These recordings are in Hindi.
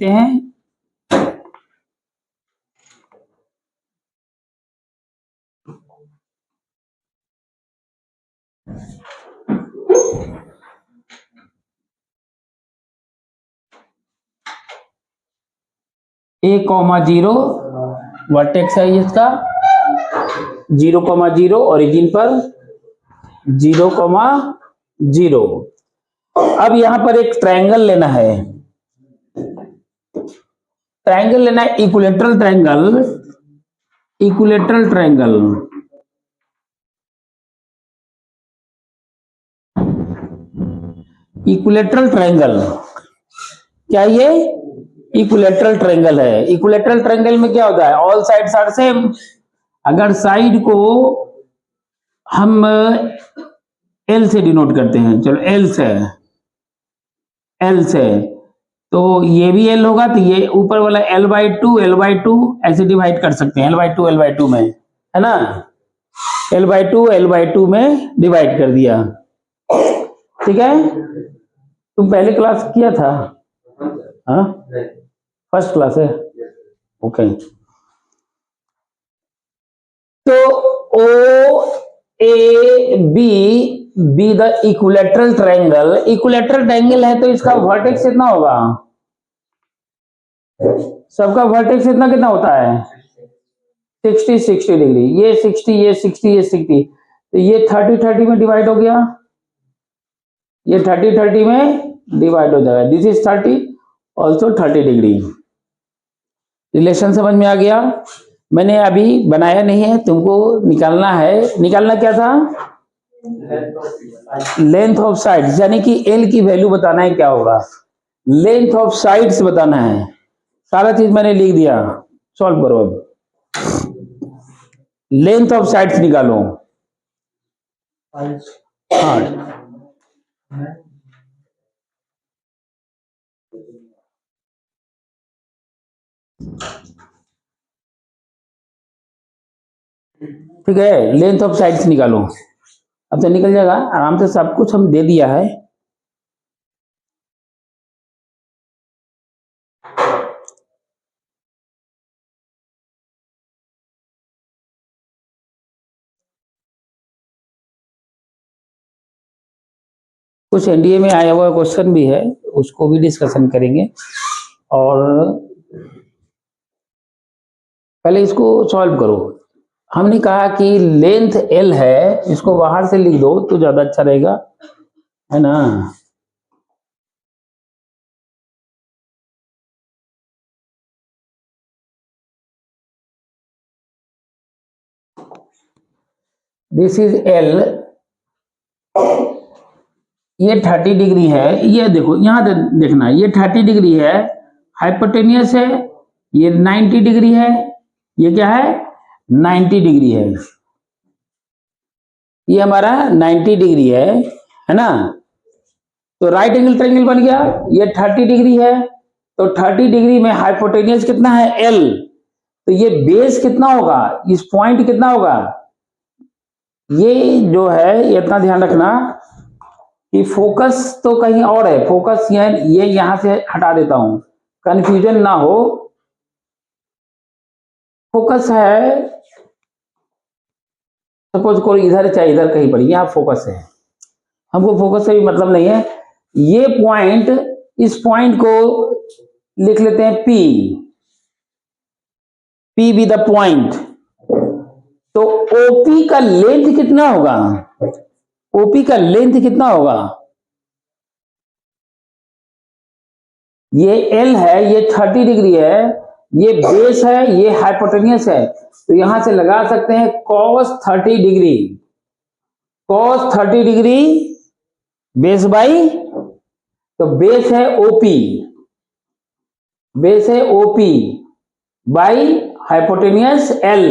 हैं। ए कॉमा जीरो वर्टेक्स है इसका, 0,0 ओरिजिन पर 0,0। अब यहां पर एक ट्रायंगल लेना है, ट्रायंगल लेना है, equilateral triangle, equilateral triangle. Equilateral triangle क्या ये इक्विलेटरल ट्रायंगल है। इक्विलेटरल ट्रायंगल में क्या होता है, ऑल साइड्स आर सेम। अगर साइड को हम एल से डिनोट करते हैं, चलो एल से, एल से, तो ये भी एल होगा, तो ये ऊपर वाला L/2 L/2 ऐसे डिवाइड कर सकते हैं, L/2 L/2 में, है ना, L/2 L/2 में डिवाइड कर दिया। ठीक है, तुम पहले क्लास किया था? हाँ, फर्स्ट क्लास है, ओके। तो O A B B the equilateral triangle, equilateral triangle है तो इसका वर्टेक्स कितना होगा, सबका वर्टेक्स इतना कितना होता है 60 डिग्री, ये 60 ये 60 ये 60, तो ये 30 में डिवाइड हो गया, ये 30 में डिवाइड हो जाएगा, this is 30 also 30 degree. Relation समझ में आ गया। मैंने अभी बनाया नहीं है, तुमको निकालना है। निकालना क्या था, लेंथ ऑफ साइड्स, यानी कि एल की वैल्यू बताना है क्या होगा, लेंथ ऑफ साइड्स बताना है। सारा चीज मैंने लिख दिया, सॉल्व करो। अब लेंथ ऑफ साइड्स निकालो। हाँ, ठीक है, लेंथ ऑफ साइड्स निकालो। अब तो निकल जाएगा आराम से, सब कुछ हम दे दिया है। कुछ एनडीए में आया हुआ क्वेश्चन भी है, उसको भी डिस्कशन करेंगे। और पहले इसको सॉल्व करो। हमने कहा कि लेंथ एल है, इसको बाहर से लिख दो तो ज्यादा अच्छा रहेगा, है ना। दिस इज एल, ये 30 डिग्री है, ये देखो यहां देखना, ये 30 डिग्री है, हाइपोटेनियस है, ये 90 डिग्री है, ये क्या है 90 डिग्री है, ये हमारा 90 डिग्री है ना। तो राइट एंगल ट्रायंगल बन गया, ये 30 डिग्री है, तो 30 डिग्री में हाइपोटेनियस कितना है एल, तो ये बेस कितना होगा, इस पॉइंट कितना होगा, ये जो है ये इतना ध्यान रखना कि फोकस तो कहीं और है, फोकस ये यहां से हटा देता हूं, कंफ्यूजन ना हो। फोकस है, सपोज कोई इधर चाहे इधर कहीं पर, यहां फोकस है, हमको फोकस से भी मतलब नहीं है। ये पॉइंट, इस पॉइंट को लिख लेते हैं P, P be the point. तो OP का लेंथ कितना होगा, OP का लेंथ कितना होगा, ये L है, ये 30 डिग्री है, ये बेस है, ये हाइपोटेनियस है, तो यहां से लगा सकते हैं cos 30 degree, cos 30 degree base by, तो बेस है OP, बेस है OP बाई हाइपोटेनियस L,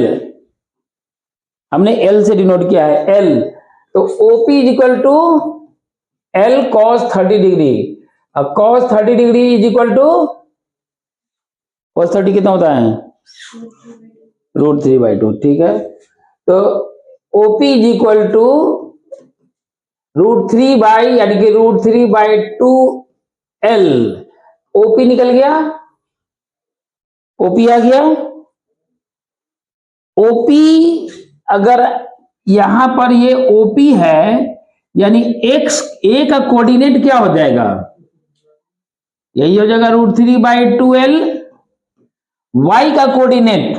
हमने L से डिनोट किया है L, तो OP is equal to L cos 30 degree. अब cos 30 degree is equal to, cos 30 कितना होता है √3/2, ठीक है। तो OP is equal to √3 by, यानी कि √3/2 L, OP निकल गया, ओपी आ गया। ओपी अगर यहां पर ये ओपी है यानी एक्स ए का कोऑर्डिनेट क्या हो जाएगा, यही हो जाएगा √3/2l। वाई का कोऑर्डिनेट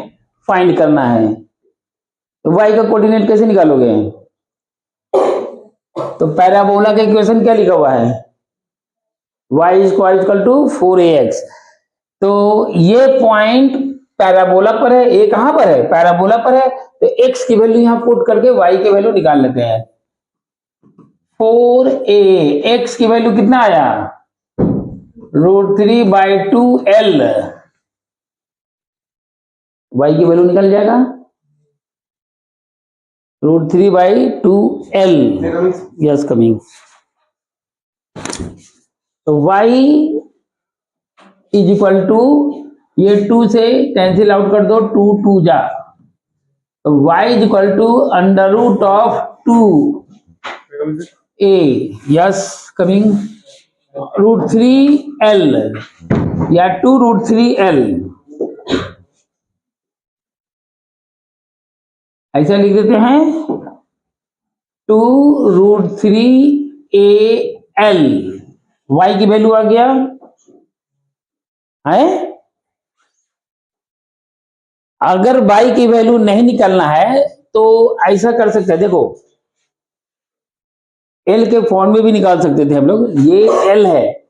फाइंड करना है, तो वाई का कोऑर्डिनेट कैसे निकालोगे? तो पैराबोला का इक्वेशन क्या लिखा हुआ है, y = 4ax। तो ये पॉइंट पैराबोला पर है, ए कहां पर है, पैराबोला पर है, तो x की वैल्यू यहां पुट करके y की वैल्यू निकाल लेते हैं। 4a, x की वैल्यू कितना आया, √3/2l, y की वैल्यू निकल जाएगा √3/2l। Yes coming. तो y = ये 2 से कैंसिल आउट कर दो, 2 2 जा, तो y =√2a, yes coming, √3l या 2√3l, ऐसा लिख देते हैं 2√3al। y की वैल्यू आ गया है। अगर y की वैल्यू नहीं निकालना है तो ऐसा कर सकते हैं, देखो l के फॉर्म में भी निकाल सकते थे हम लोग। ये l है,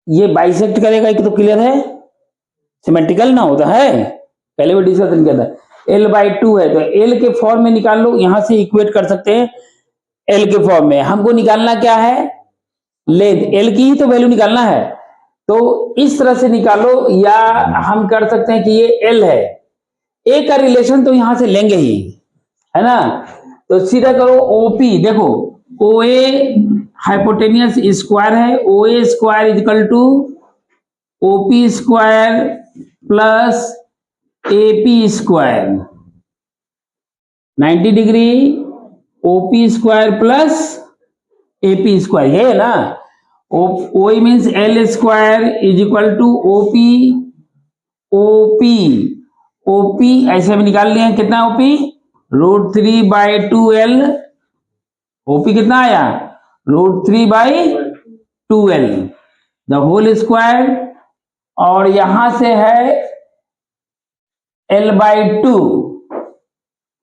ये बाइसेक्ट करेगा, एक तो क्लियर है, सिमेट्रिकल ना होता है, पहले भी डिस्कशन किया था। l/2 है तो l के फॉर्म में निकाल लो, यहां से इक्वेट कर सकते हैं l के फॉर्म में। हमको निकालना क्या है, लेंथ, l की ही तो वैल्यू निकालना है, तो इस तरह से निकालो, या हम कर सकते हैं कि ये l है, a का रिलेशन तो यहां से लेंगे ही, है ना। तो सीधा करो OP, देखो OA हाइपोटेनियस स्क्वायर है, OA square = OP square plus AP square, 90 degree OP square plus AP square, ये है ना। OE means L square = OP ऐसे में निकाल लिया, कितना OP, √3/2l। OP कितना आया, √3/2l द होल स्क्वायर, और यहां से है l/2,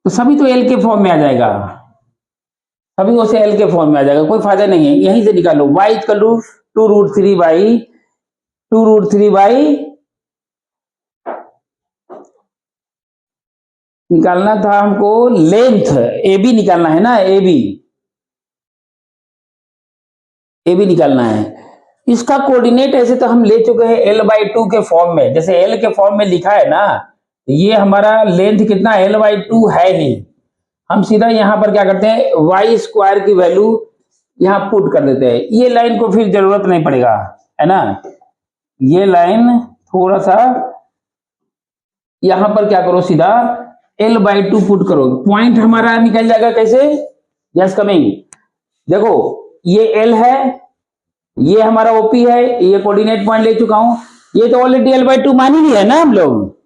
तो सभी तो l के फॉर्म में आ जाएगा, सभी उसे l के फॉर्म में आ जाएगा, कोई फायदा नहीं है, यहीं से निकालो। y = 2√3/2√3 निकालना था हमको, लेंथ AB निकालना है ना, AB निकालना है। इसका कोऑर्डिनेट ऐसे तो हम ले चुके हैं l/2 के फॉर्म में, जैसे l के फॉर्म में लिखा है ना, ये हमारा लेंथ कितना l/2 है नहीं, हम सीधा यहां पर क्या करते हैं, y स्क्वायर की वैल्यू यहां पुट कर देते हैं। ये लाइन को फिर जरूरत नहीं पड़ेगा, है ना, ये लाइन थोड़ा सा यहां पर क्या करो, सीधा l/2 पुट करो, पॉइंट हमारा निकल जाएगा कैसे, यस कमिंग। देखो ये l है, ये हमारा OP है, ये कोऑर्डिनेट पॉइंट ले चुका हूं, ये तो ऑलरेडी l/2 मान ही लिया है ना हम लोग।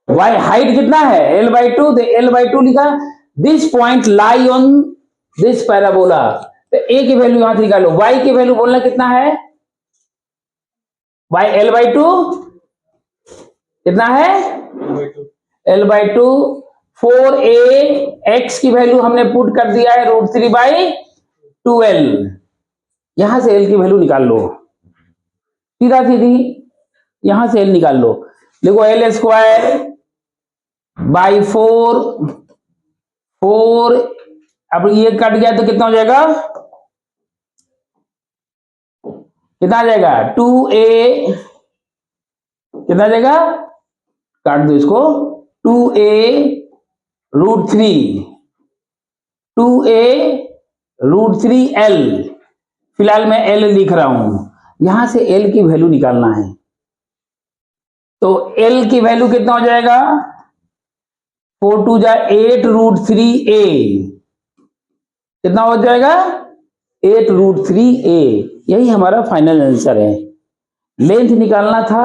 y हाइट कितना है, l/2, तो l/2 लिखा, this point lie on this parabola, तो a की वैल्यू यहां से निकालो, y की वैल्यू बोलना कितना है, y l/2 कितना है, l/2, 4a, x की वैल्यू हमने पुट कर दिया है √3/2l, यहां से l की वैल्यू निकाल लो, सीधा सीधी यहां से l निकाल लो, देखो l स्क्वायर बाई 4, अब ये कट गया तो कितना हो जाएगा, कितना आ जाएगा, 2a, कितना आ जाएगा, काट दो इसको, 2a√3l, फिलहाल मैं l लिख रहा हूं, यहां से l की वैल्यू निकालना है, तो l की वैल्यू कितना हो जाएगा, 4 2 जा 8√3a, कितना हो जाएगा, 8√3a, यही हमारा फाइनल आंसर है। लेंथ निकालना था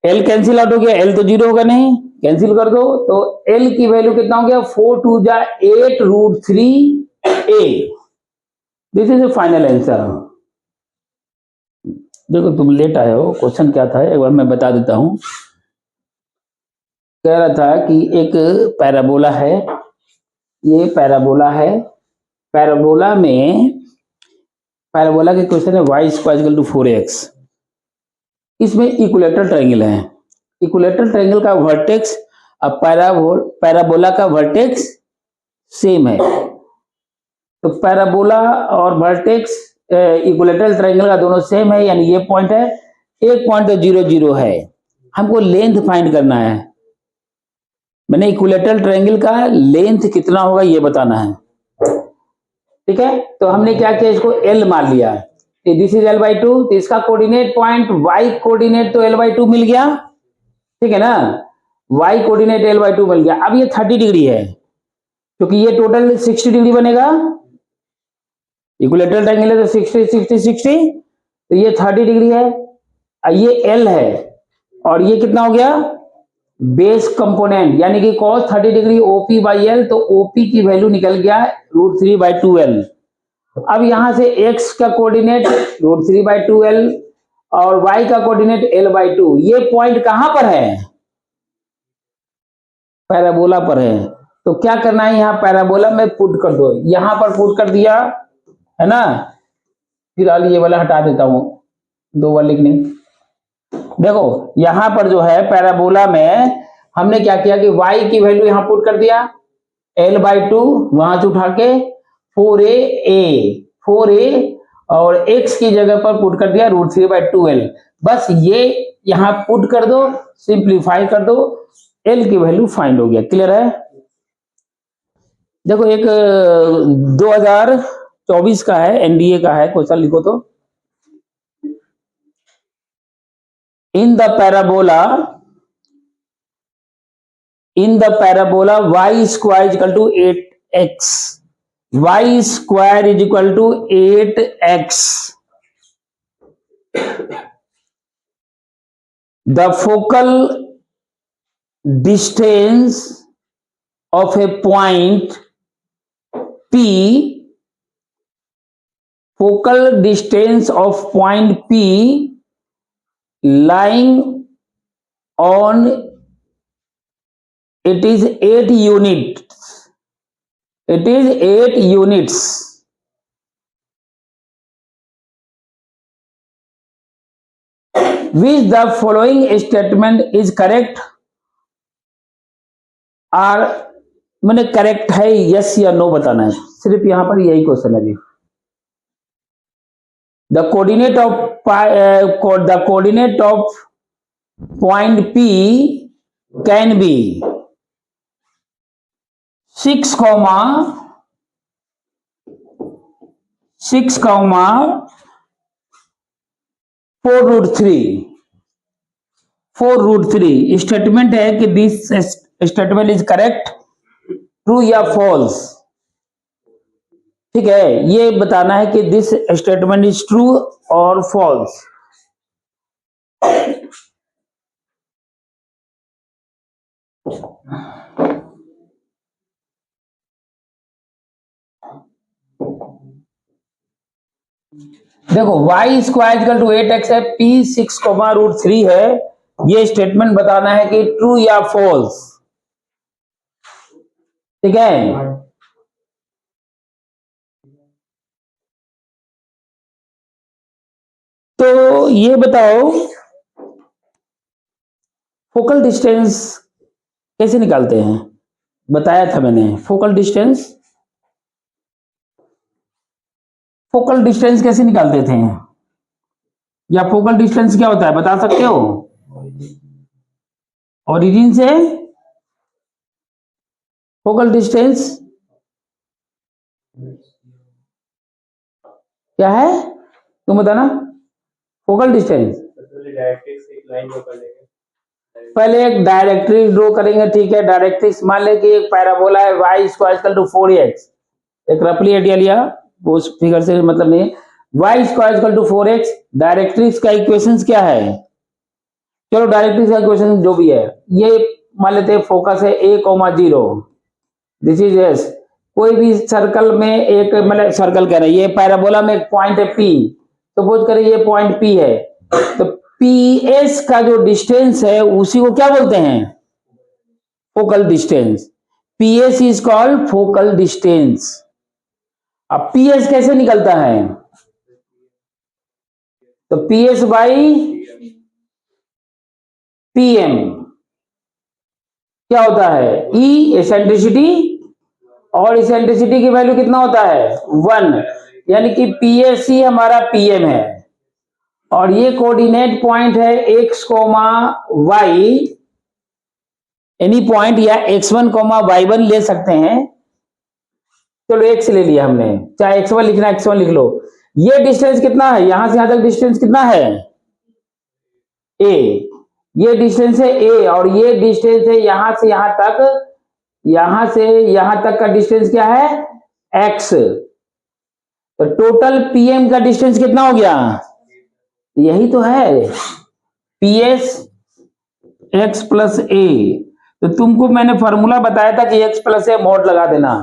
एल कैंसिल आउट हो गया, एल तो जीरो होगा नहीं, कैंसिल कर दो, तो एल की वैल्यू कितना हो गया, 4 2 जा 8 root 3 A. This is a final answer. देखो तुम लेट आए हो, क्वेश्चन क्या था एक बार मैं बता देता हूं। कह रहा था कि एक पैराबोला है, ये पैराबोला है, पैराबोला में पैराबोला के क्वेश्चन है y square equal to 4x। इसमें इक्विलेटरल ट्रायंगल है, इक्विलेटरल ट्रायंगल का वर्टेक्स अब पैराबोला का वर्टेक्स सेम है, तो पैराबोला और वर्टेक्स इक्विलेटरल ट्रायंगल का दोनों सेम है, यानी ये पॉइंट है, एक पॉइंट 0 0 है, हमको लेंथ फाइंड करना है, मैंने इक्विलेटरल ट्रायंगल का लेंथ कितना होगा ये बताना है। ठीक है, तो हमने क्या किया, इसको L मान लिया, दिस इज L/2, तो इसका कोऑर्डिनेट पॉइंट y कोऑर्डिनेट तो L/2 मिल गया, ठीक है ना, y कोऑर्डिनेट L/2 मिल गया। अब ये 30 डिग्री है, क्योंकि ये टोटल 60 डिग्री बनेगा, इक्विलेटरल ट्रायंगल है तो 60 60 60, तो ये 30 डिग्री है, ये L है, और ये कितना हो गया, बेस कंपोनेंट, यानी कि cos 30 degree OP by L, तो OP की वैल्यू निकल गया √3/2L। अब यहां से x का कोऑर्डिनेट √3/2L और y का कोऑर्डिनेट L/2, ये पॉइंट कहां पर है, पैराबोला पर है, तो क्या करना है, यहां पैराबोला में पुट कर दो, यहां पर पुट कर दिया है ना, फिलहाल ये वाला हटा देता हूं, दो बार लिखने। देखो यहां पर जो है पैराबोला में हमने क्या किया कि y की वैल्यू यहां पुट कर दिया, L/2 वहां से उठा के 4a और x की जगह पर पुट कर दिया √3/2L, बस ये यहां पुट कर दो, सिंप्लीफाई कर दो, L की वैल्यू फाइंड हो गया। क्लियर है? देखो एक 2024 का है, एनडीए का है, क्वेश्चन लिखो तो, in the parabola y square is equal to 8x, y square is equal to 8x, the focal distance of a point P, focal distance of point P lying on it is 8 units, it is 8 units, which the following statement is correct, और मैंने करेक्ट है यस या नो बताना है, सिर्फ यहां पर यही क्वेश्चन है अभी। The coordinate of point P can be 6, 4√3 statement है कि this statement is correct, true या फॉल्स। ठीक है, ये बताना है कि दिस स्टेटमेंट इज ट्रू और फॉल्स। देखो y square equal to 8x है, P 6, √3 है, ये स्टेटमेंट बताना है कि ट्रू या फॉल्स। ठीक है, तो ये बताओ फोकल डिस्टेंस कैसे निकालते हैं, बताया था मैंने। फोकल डिस्टेंस कैसे निकालते थे, या फोकल डिस्टेंस क्या होता है बता सकते हो? ओरिजिन से फोकल डिस्टेंस क्या है, तुम बताना। फोकल डिस्टेंस पहले एक डायरेक्ट्रिक्स ड्रॉ करेंगे, ठीक है, डायरेक्ट्रिक्स मान ले कि एक पैराबोला है y square equal to 4x, एक रफली आइडिया लिया, वो फिगर से मतलब नहीं, y square equal to 4x, directrix का इक्वेशंस क्या है, चलो डायरेक्टली का क्वेश्चन जो भी है, ये मान लेते हैं फोकस है a,0, दिस इज एस। कोई भी सर्कल में एक, मतलब सर्कल कह रहे हैं, ये पैराबोला में एक पॉइंट है P, सपोज करें ये पॉइंट P है, तो PS का जो डिस्टेंस है उसी को क्या बोलते हैं? Focal distance. PS is called focal distance. अब PS कैसे निकलता है? तो PS बाई PM क्या होता है? E एसेंट्रिसिटी, और एसेंट्रिसिटी की वैल्यू कितना होता है? 1, यानी कि PS ही हमारा PM है। और ये कोऑर्डिनेट पॉइंट है x, y, एनी पॉइंट, या x1, y1 ले सकते हैं। चलो x ले लिया हमने, चाहे x1 लिखना x1 लिख लो। ये डिस्टेंस कितना है? यहां से यहां तक डिस्टेंस कितना है? a। ये डिस्टेंस है a, और ये डिस्टेंस है यहां से यहां तक, यहां से यहां तक का डिस्टेंस क्या है? x। तो टोटल PM का डिस्टेंस कितना हो गया? यही तो है, PS x प्लस a। तो तुमको मैंने फॉर्मूला बताया था कि x प्लस a मॉड लगा देना।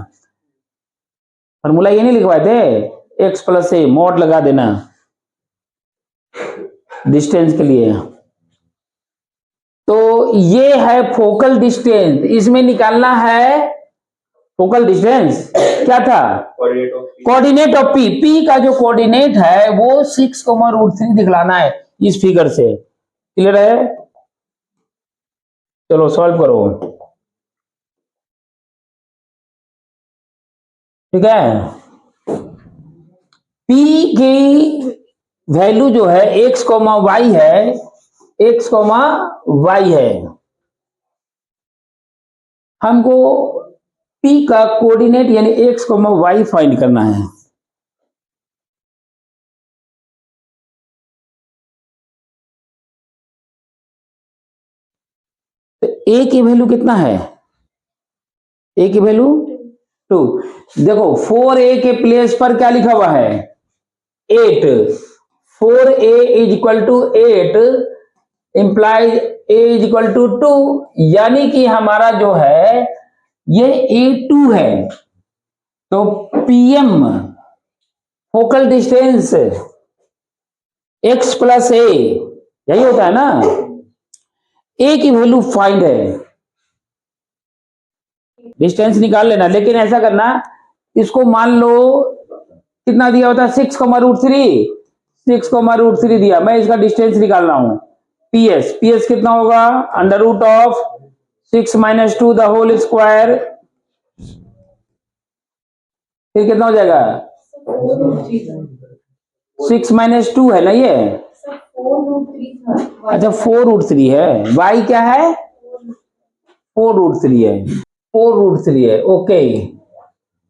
फॉर्मूला ये नहीं लिखवाए थे? x प्लस a मॉड लगा देना डिस्टेंस के लिए। तो ये है फोकल डिस्टेंस, इसमें निकालना है फोकल डिस्टेंस क्या था? Coordinate of P। P का जो कोऑर्डिनेट है वो 6,√3 दिखलाना है इस फिगर से। क्लियर है? चलो सॉल्व करो। ठीक है, P की वैल्यू जो है x, y है, x, y है। हमको P का कोऑर्डिनेट यानी x, y फाइंड करना है। तो a की वैल्यू कितना है? a की वैल्यू 2। देखो 4a के प्लेस पर क्या लिखा हुआ है? 8। 4a is equal to 8 implies a is equal to 2, यानी कि हमारा जो है ये A2 है। तो PM focal distance x plus a, यही होता है ना? a की वैल्यू फाइंड है, डिस्टेंस निकाल लेना। लेकिन ऐसा करना, इसको मान लो कितना दिया होता है? 6,√3। 6,√3 दिया, मैं इसका डिस्टेंस निकाल रहा हूं। PS कितना होगा? √6 - 2 द होल स्क्वायर। फिर कितना हो जाएगा? 6 - 2 है ना ये? अच्छा 4√3 है। y क्या है? 4√3 है। 4√3 है, ओके।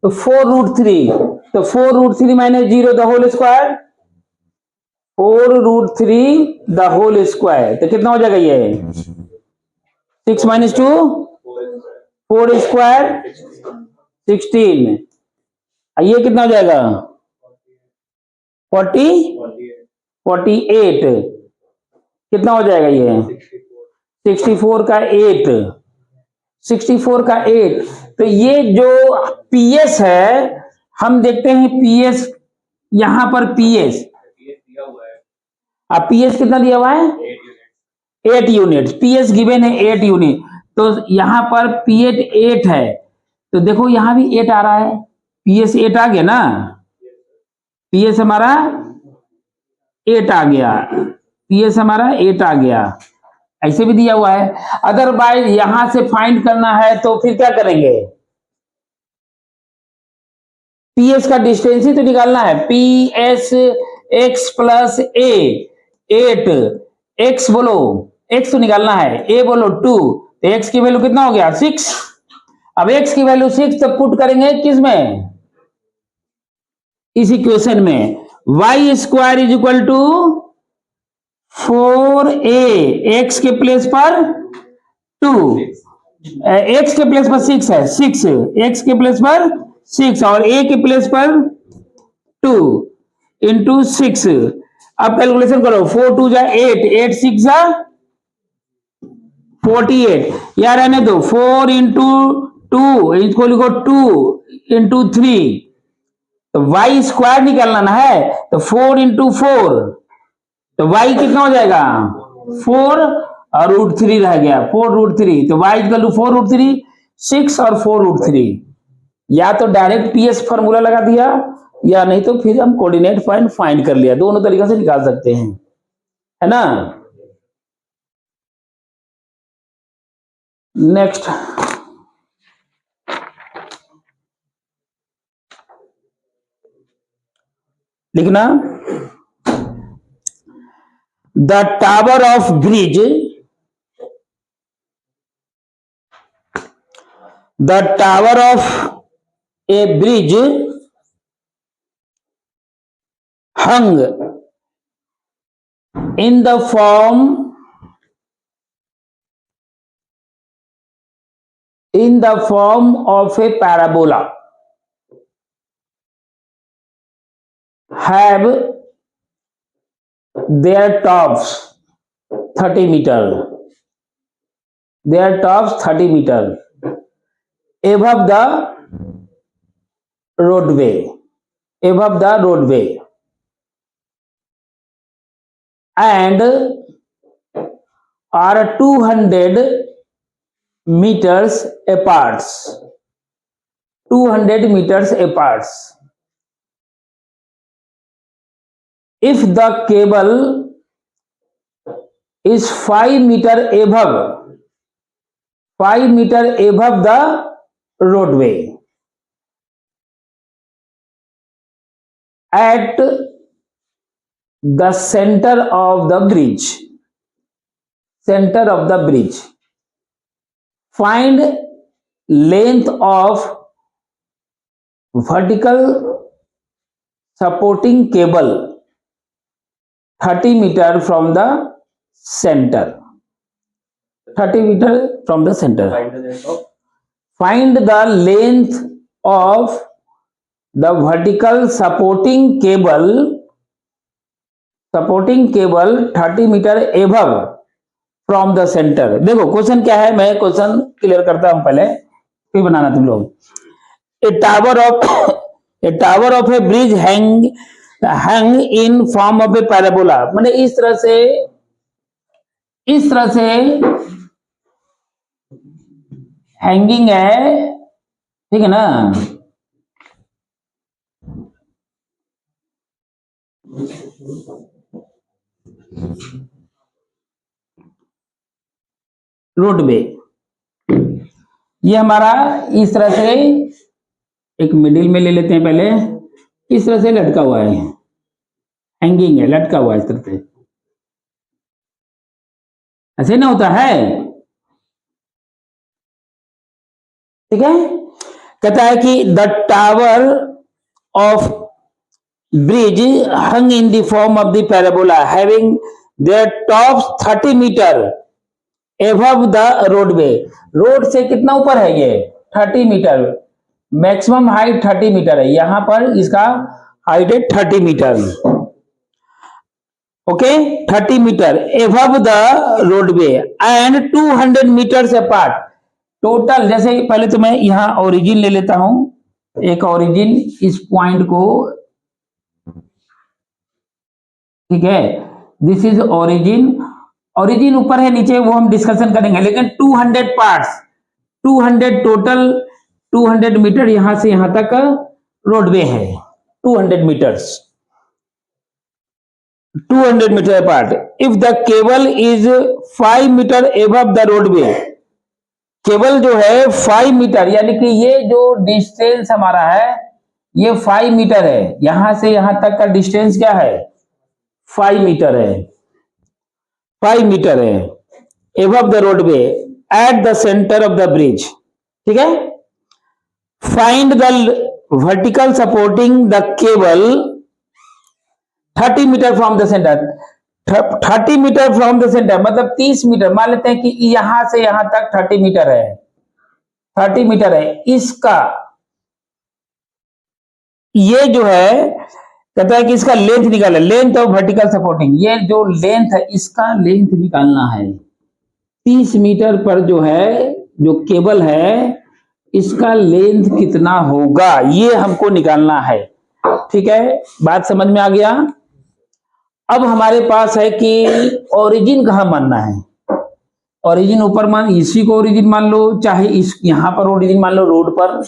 तो 4√3, तो 4√3 - 0 the whole square. 4√3 the whole square, तो कितना हो जाएगा ये? 6 - 2 4 स्क्वायर 16। ये कितना हो जाएगा? 48। कितना हो जाएगा ये? 64 का 8। 64 का 8। तो ये जो PS है, हम देखते हैं PS, यहां पर PS, अब PS कितना दिया हुआ है? 8 यूनिट। PS गिवन है 8 यूनिट, तो यहां पर PS 8 है, तो देखो यहां भी 8 आ रहा है। PS 8 आ गया ना? PS हमारा 8 आ गया, PS हमारा 8 आ गया। ऐसे भी दिया हुआ है। अदरवाइज यहां से फाइंड करना है तो फिर क्या करेंगे? PS का डिस्टेंस ही तो निकालना है। PS x plus a 8, x बोलो, x तो निकालना है, a बोलो 2, तो x की वैल्यू कितना हो गया? 6। अब x की वैल्यू 6 तो पुट करेंगे किस में? इस इक्वेशन में। y square is equal to 4a, x के प्लेस पर 2, x के प्लेस पर 6 है, 6 x के प्लेस पर 6 और a के प्लेस पर 2 इंटू 6। अब कैलकुलेशन करो, 4 2 जा 8, 8 6 जा 48 यार, रहने दो। 4 इंटू 2, इसको लिखो 2 इंटू 3, तो वाई स्क्वायर निकालना ना है, तो 4 इंटू 4, तो वाई कितना हो जाएगा 4, और √3 रह गया, 4√3, तो वाई इक्वल टू 4√3, 6 और 4√3। या तो डायरेक्ट पीएस फॉर्मूला लगा दिया, या नहीं तो फिर हम कोऑर्डिनेट पॉइंट फाइंड कर लिया, दोनों तरीके से निकाल सकते हैं, है ना। नेक्स्ट, लिखना, the tower of bridge, the tower of A bridge hung in the form of a parabola have their tops 30 meter, their tops 30 meter above the roadway, above the roadway, and are 200 meters apart, 200 meters apart. If the cable is 5 meter above, 5 meter above the roadway, at the center of the bridge, center of the bridge, find length of vertical supporting cable 30 meter from the center, 30 meter from the center. Find the length of the vertical supporting cable 30 meter above from the center. देखो क्वेश्चन क्या है, मैं क्वेश्चन क्लियर करता हूं पहले, फिर बनाना तुम लोग। ए tower of A bridge hang in form of A parabola, मैंने इस तरह से हैंगिंग है, ठीक है ना। रोडवे, ये हमारा इस तरह से एक मिडिल में ले लेते हैं पहले, इस तरह से लटका हुआ है, हैंगिंग है, लटका हुआ है इस तरह से, ऐसे ना होता है, ठीक है। कहता है कि the tower of bridge hung in the form of the parabola having their tops 30 metre above the roadway, road से कितना ऊपर है ये 30 मीटर, मैक्सिमम हाइट 30 मीटर है, यहां पर इसका हाइट है 30 metre, okay 30 metre above the roadway and 200 metre apart total. जैसे पहले तो मैं यहां ओरिजिन ले लेता हूं, एक ओरिजिन इस पॉइंट को, ठीक है, दिस इज ओरिजिन, ओरिजिन ऊपर है नीचे वो हम डिस्कशन करेंगे, लेकिन 200 पार्ट्स, 200 टोटल, 200 मीटर यहां से यहां तक रोडवे है, 200 metres, 200 metre apart. If the cable is 5 metre above the roadway, cable जो है 5 मीटर, यानी कि ये जो डिस्टेंस हमारा है ये 5 मीटर है, यहां से यहां तक का डिस्टेंस क्या है 5 मीटर है, 5 मीटर है above the roadway at the centre of the bridge, ठीक है। Find the vertical supporting the cable 30 metre from the centre, 30 metre from the centre मतलब 30 मीटर, मान लेते हैं कि यहां से यहां तक 30 मीटर है, 30 मीटर है, इसका ये जो है कहता है कि इसका लेंथ निकाले, लेंथ ऑफ वर्टिकल सपोर्टिंग, ये जो लेंथ है इसका लेंथ निकालना है, 30 मीटर पर जो है, जो केबल है, इसका लेंथ कितना होगा, ये हमको निकालना है। ठीक है, बात समझ में आ गया। अब हमारे पास है कि ओरिजिन कहां मानना है। ओरिजिन ऊपर मान, इसी को ओरिजिन मान लो, चाहे इस यहां पर ओरिजिन मान लो, रोड पर।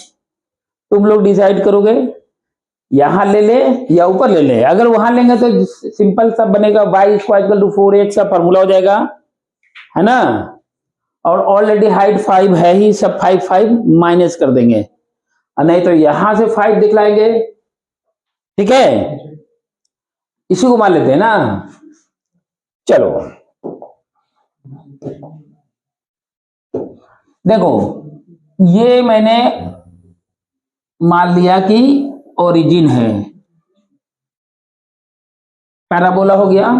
तुम लोग डिसाइड करोगे यहां ले ले या ऊपर ले ले। अगर वहां लेंगे तो सिंपल सब बनेगा, y इक्वल टू 4x का फॉर्मूला हो जाएगा, है ना। और ऑलरेडी हाइट 5 है ही, सब 5 माइनस कर देंगे, और नहीं तो यहां से 5 दिखलाएंगे। ठीक है, इसी को मान लेते हैं ना। चलो देखो, ये मैंने मान लिया कि ओरिजिन है, पैराबोला हो गया।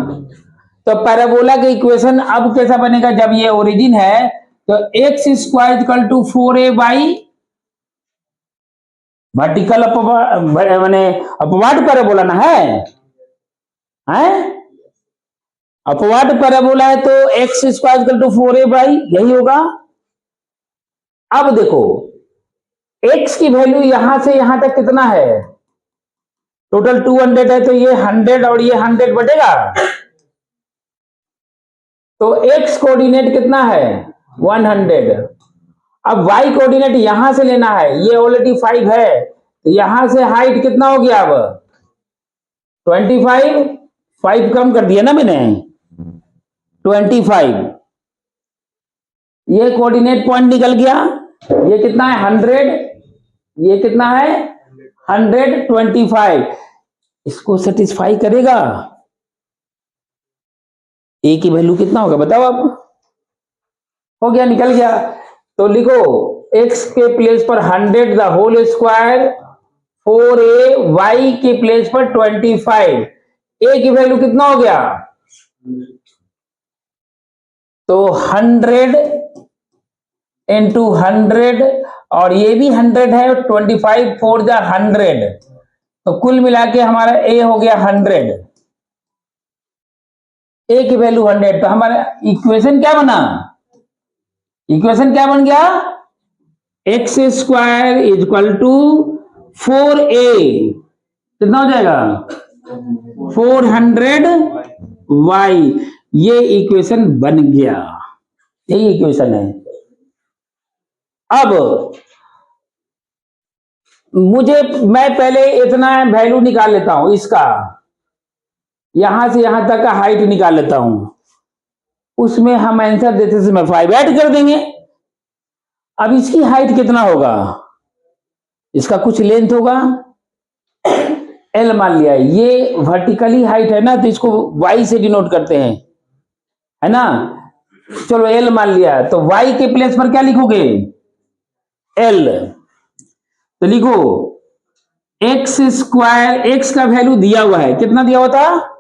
तो पैराबोला का इक्वेशन अब कैसा बनेगा, जब ये ओरिजिन है तो x square equal to 4a by vertical मैंने अपवाद पैराबोला ना है, अपवाद पैराबोला है, तो x square equal to 4a by, यही होगा। अब देखो x की वैल्यू यहां से यहां तक कितना है, टोटल 200 है, तो ये 100 और ये 100 बटेगा, तो x कोऑर्डिनेट कितना है 100। अब y कोऑर्डिनेट यहां से लेना है, ये ऑलरेडी 5 है, तो यहां से हाइट कितना हो गया अब 25, 5 कम कर दिया ना मैंने, 25। ये कोऑर्डिनेट पॉइंट निकल गया, ये कितना है 100, ये कितना है 125। इसको सेटिस्फाई करेगा, ए की वैल्यू कितना होगा बताओ आप। हो गया, निकल गया। तो लिखो x के प्लेस पर 100 the whole square, 4a, y के प्लेस पर 25, a की वैल्यू कितना हो गया, तो 100 इंटू 100, और ये भी 100 है, 25 4 जा 100, तो कुल मिला के हमारा a हो गया 100, a की वैल्यू 100। तो हमारा इक्वेशन क्या बना, इक्वेशन क्या बन गया, X square is equal to 4a, कितना हो जाएगा 400y, ये इक्वेशन बन गया, यही इक्वेशन है। अब मैं पहले इतना वैल्यू निकाल लेता हूं, इसका यहां से यहां तक का हाइट निकाल लेता हूं, उसमें हम आंसर देते समय 5 ऐड कर देंगे। अब इसकी हाइट कितना होगा, इसका कुछ लेंथ होगा, एल मान लिया, ये वर्टिकली हाइट है ना, तो इसको y से डिनोट करते हैं, है ना। चलो एल मान लिया, तो y के प्लेस पर क्या लिखोगे एल, तो लिखो एक्स स्क्वायर, एक्स का वैल्यू दिया हुआ है, कितना दिया हुआ था,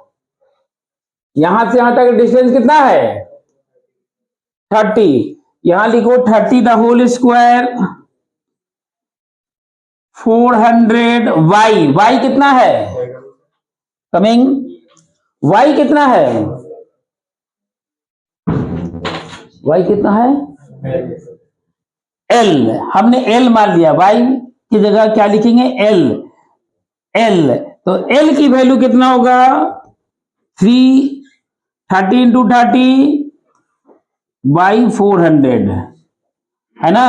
यहां से यहां तक डिस्टेंस कितना है 30, यहां लिखो 30 द होल स्क्वायर 400 y कितना है कमिंग, y कितना है, y कितना है l, हमने l मान लिया, y की जगह क्या लिखेंगे l, तो l की वैल्यू कितना होगा 30 इंटू 30 बाई 400, है ना,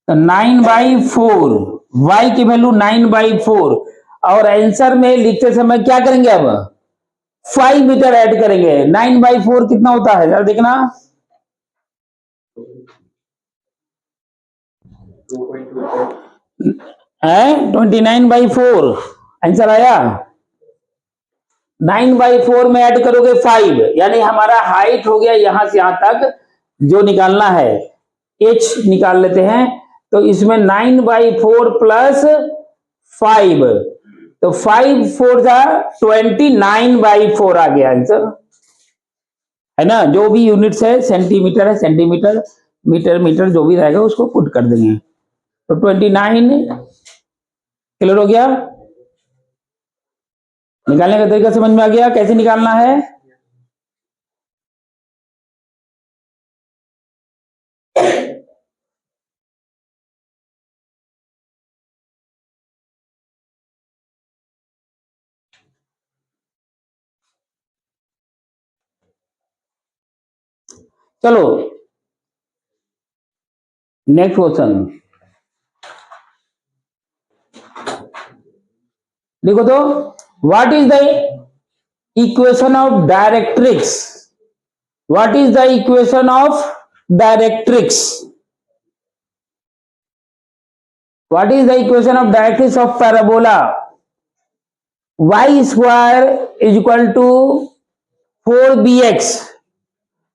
तो 9/4, y की वैल्यू 9/4, और आंसर में लिखते समय क्या करेंगे अब 5 मीटर ऐड करेंगे। 9/4 कितना होता है जरा देखना, 29/4 आंसर आया। 9/4 में ऐड करोगे 5, यानी हमारा हाइट हो गया यहां से यहां तक जो निकालना है, h निकाल लेते हैं, तो इसमें 9/4 प्लस 5, तो 5 4 जा 29/4 आ गया आंसर, है ना। जो भी यूनिट्स है, सेंटीमीटर है सेंटीमीटर, मीटर मीटर, जो भी रहेगा उसको पुट कर देंगे, तो 29 क्लियर हो गया। निकालने का तरीका समझ में आ गया, कैसे निकालना है। चलो नेक्स्ट क्वेश्चन देखो तो, what is the equation of directrix? What is the equation of directrix? What is the equation of directrix of parabola? y square is equal to 4bx,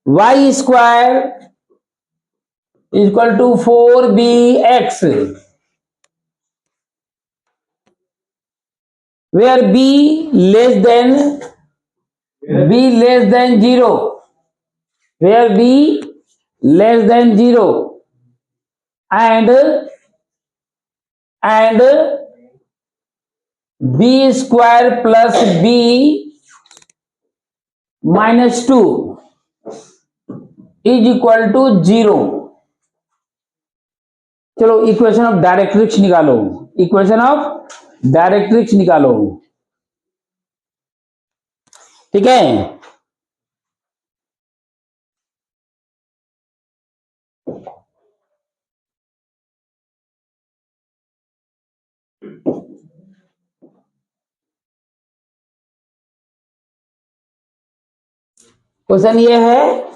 y square is equal to 4bx, where b less than 0, where b less than 0 and b square plus b minus 2 is equal to 0. चलो इक्वेशन ऑफ डायरेक्ट्रिक्स निकालो, इक्वेशन ऑफ डायरेक्ट्रिक्स निकालो, ठीक है। क्वेश्चन ये है,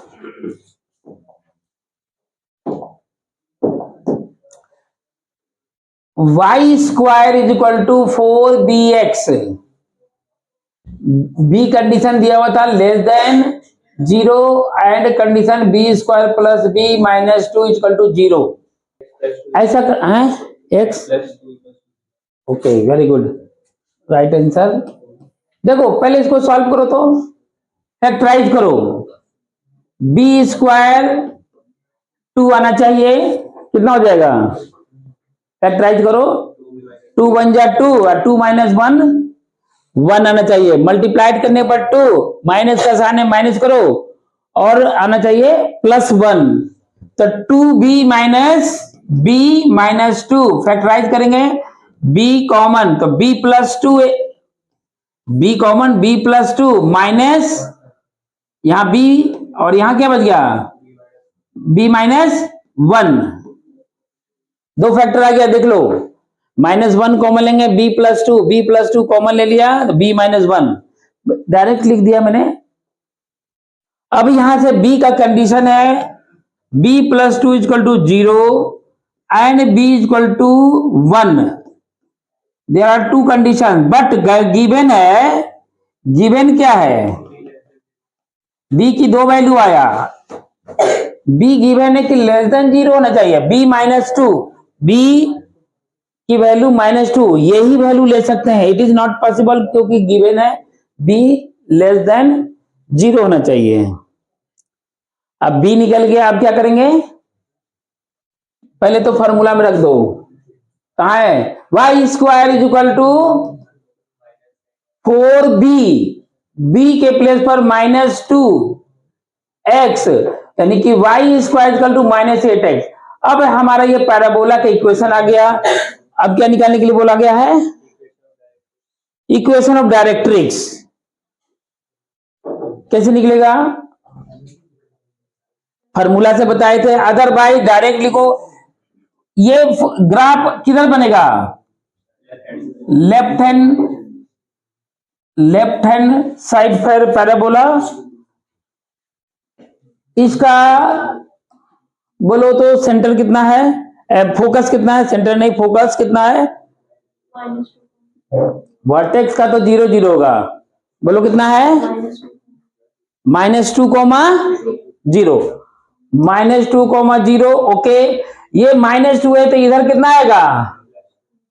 y square is equal to 4bx, B condition दिया हुआ था less than 0 and condition B square plus B minus 2 is equal to 0, ऐसा है x, okay very good, right answer. देखो पहले इसको सॉल्व करो तो फैक्टराइज करो, बी स्क्वायर 2 आना चाहिए, कितना हो जाएगा, फैक्टराइज करो, 2 1 जा 2 और 2 माइनस 1 1 आना चाहिए, मल्टीप्लाइड करने पर 2 माइनस का सामने माइनस करो और आना चाहिए प्लस 1, तो 2b minus b minus 2 factorise करेंगे, b कॉमन तो b plus 2, b common b plus 2 minus यहां b और यहां क्या बच गया b माइनस 1, दो फैक्टर आ गया देख लो, माइनस 1 कॉमन लेंगे b प्लस 2 कॉमन ले लिया तो b माइनस 1 डायरेक्ट लिख दिया मैंने। अब यहां से b का कंडीशन है b plus 2 equal to 0 and b equal to 1, there are two condition but given है, गिवन क्या है, b की दो वैल्यू आया, b गिवन है कि लेस देन 0 होना चाहिए, b माइनस 2, b की वैल्यू -2, यही वैल्यू ले सकते हैं, इट इज नॉट पॉसिबल क्योंकि गिवन है b लेस देन 0 होना चाहिए। अब b निकल गया, अब क्या करेंगे, पहले तो फॉर्मूला में रख दो, कहा है y square is equal to 4b, b के प्लेस पर -2x यानी कि y square equal to -8x। अब हमारा ये पैराबोला का इक्वेशन आ गया, अब क्या निकालने के लिए बोला गया है, इक्वेशन ऑफ डायरेक्ट्रिक्स, कैसे निकलेगा, फॉर्मूला से बताए थे, अदरवाइज डायरेक्ट लिखो, ये ग्राफ किधर बनेगा, लेफ्ट हैंड साइड पर पैराबोला, इसका बोलो तो सेंटर कितना है, फोकस कितना है, सेंटर नहीं फोकस कितना है, वर्टेक्स का तो 0 0 होगा, बोलो कितना है, -2, -2, -2, ओके, ये -2 है तो इधर कितना आएगा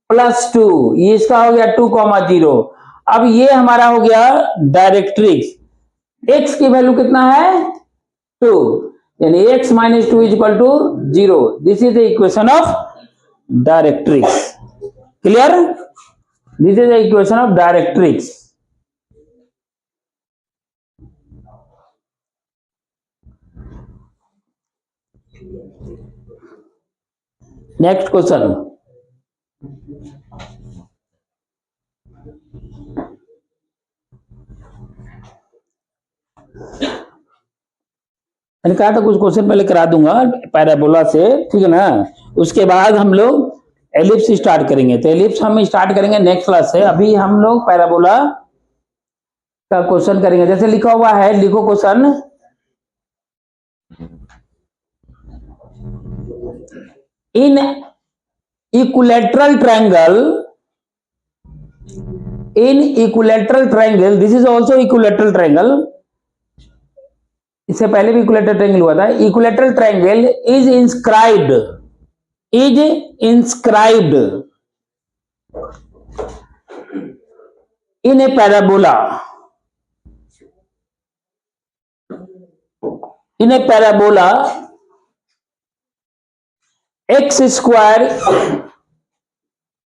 +2, ये इसका हो गया 2, 0। अब ये हमारा हो गया डायरेक्ट्रिक्स, x की वैल्यू कितना है 2, यानी x minus 2 is equal to 0, this is the equation of directrix, clear, this is the equation of directrix. Next question, मैंने कहा था कुछ क्वेश्चन पहले करा दूंगा पैराबोला से, ठीक है ना। उसके बाद हम लोग एलिप्स स्टार्ट करेंगे। तो एलिप्स हम स्टार्ट करेंगे नेक्स्ट क्लास से। अभी हम लोग पैराबोला का क्वेश्चन करेंगे। जैसे लिखा हुआ है, लिखो question. In equilateral triangle, in equilateral triangle, this is also equilateral triangle, इससे पहले भी इक्विलैटरल ट्रायंगल हुआ था। Equilateral triangle is inscribed in a parabola, in a parabola X square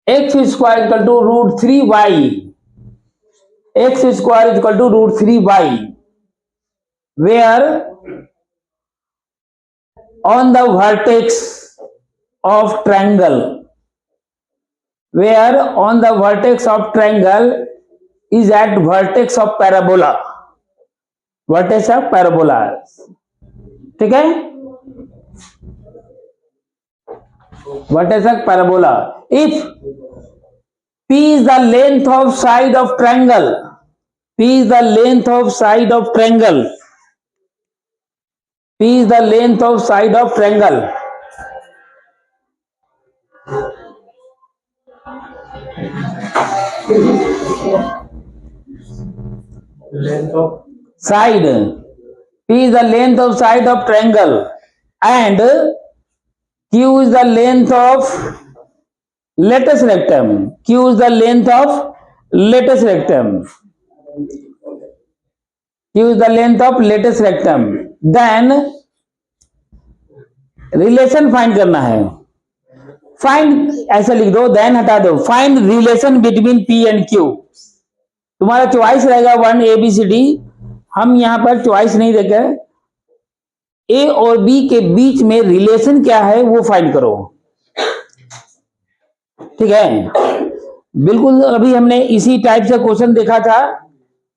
equal to √3y, x square is equal to √3y, where on the vertex of triangle, where on the vertex of triangle is at vertex of parabola, vertex of parabola, ठीक है, vertex of parabola. If P is the length of side of triangle, P is the length of side of triangle, P is the length of side of triangle, length of side, P is the length of side of triangle, and Q is the length of lattice rectum, Q is the length of lattice rectum, Q is the length of lattice rectum. Then relation find करना है। फाइंड ऐसा लिख दो, देन हटा दो, find relation between P and Q। तुम्हारा चॉइस रहेगा 1 A B C D, हम यहां पर चॉइस नहीं देकर A और B के बीच में रिलेशन क्या है वो फाइंड करो, ठीक है। बिल्कुल अभी हमने इसी टाइप से क्वेश्चन देखा था,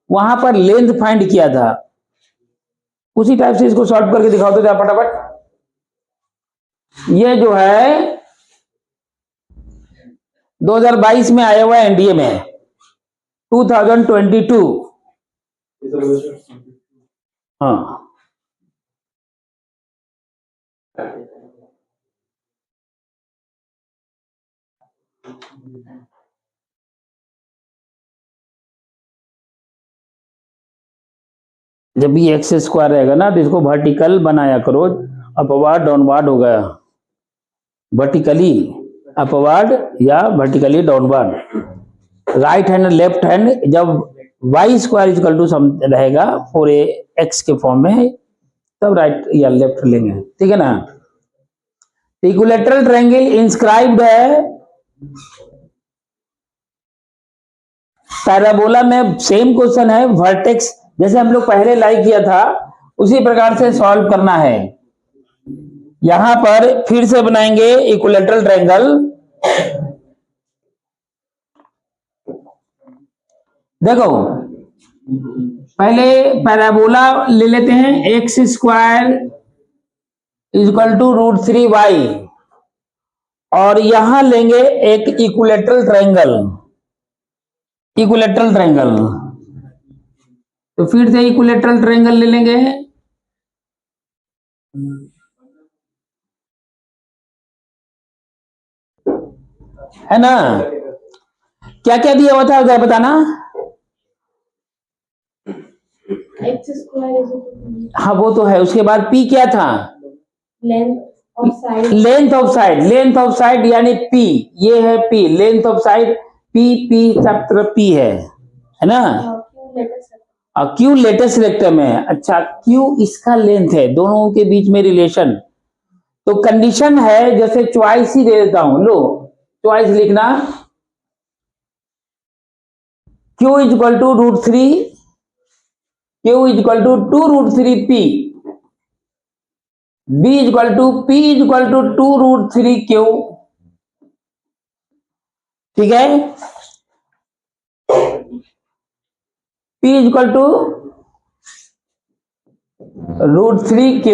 वहां पर लेंथ फाइंड किया था, उसी टाइप से इसको सॉल्व करके दिखाओ तो फटाफट। ये जो है 2022 में आया हुआ है एनडीए में, 2022, हाँ। जब भी एक्स स्क्वायर रहेगा ना तो इसको वर्टिकल बनाया करो, अपवार्ड डाउनवार्ड होगा, वर्टिकली अपवार्ड या vertically downward. Right hand left hand जब Y square equal to some रहेगा 4ax के फॉर्म में, तब राइट या लेफ्ट लेंगे, ठीक है ना। इक्विलैटरल ट्रायंगल इंस्क्राइब्ड है पैराबोला में, सेम क्वेश्चन है, वर्टेक्स जैसे हम लोग पहले लाइक किया था उसी प्रकार से सॉल्व करना है। यहां पर फिर से बनाएंगे इक्विलैटरल ट्रायंगल। देखो पहले पैराबोला ले लेते हैं, x square equal to √3y, और यहां लेंगे एक इक्विलैटरल ट्रायंगल, इक्विलैटरल ट्रायंगल। तो फिर से इक्विलैटरल ट्रायंगल ले लेंगे, है ना। क्या क्या दिया हुआ था उधर बताना। एक्स स्क्वायर, हाँ वो तो है। उसके बाद P क्या था, length of side, length of side, length of side यानी P, ये है P, length of side P, P सब तरफ P है ना। Q लेटेस्ट रेक्टम है, अच्छा Q इसका लेंथ है, दोनों के बीच में रिलेशन। तो कंडीशन है, जैसे चॉइस ही दे देता हूं, लो चॉइस लिखना, Q is equal to √3, Q is equal to 2√3P, B is equal to P is equal to 2√3Q, ठीक है। P is equal to √3Q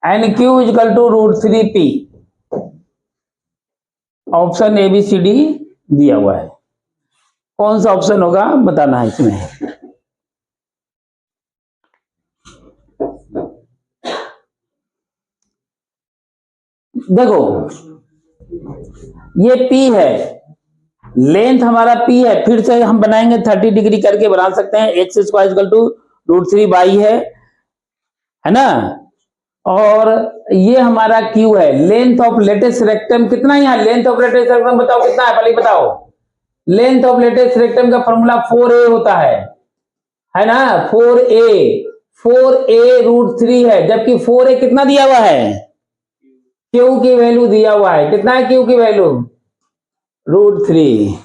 and Q equal to √3P। Option ABCD दिया हुआ है, कौन सा ऑप्शन होगा बताना है इसमें। देखो ये P है, लेंथ हमारा P है, फिर से हम बनाएंगे 30 डिग्री करके बना सकते हैं। X square equal to √3y है ना, और ये हमारा Q है। लेंथ ऑफ लेटेस्ट रेक्टम कितना, यहाँ लेंथ ऑफ लेटेस्ट रेक्टम बताओ कितना है, पहले बताओ। लेंथ ऑफ लेटेस्ट रेक्टम का फॉर्मूला 4a होता है ना, 4a √3 है, जबकि 4a कितना दिया हुआ है, Q की वैल्यू दिया हुआ है, कितना है Q की वैल्यू, √3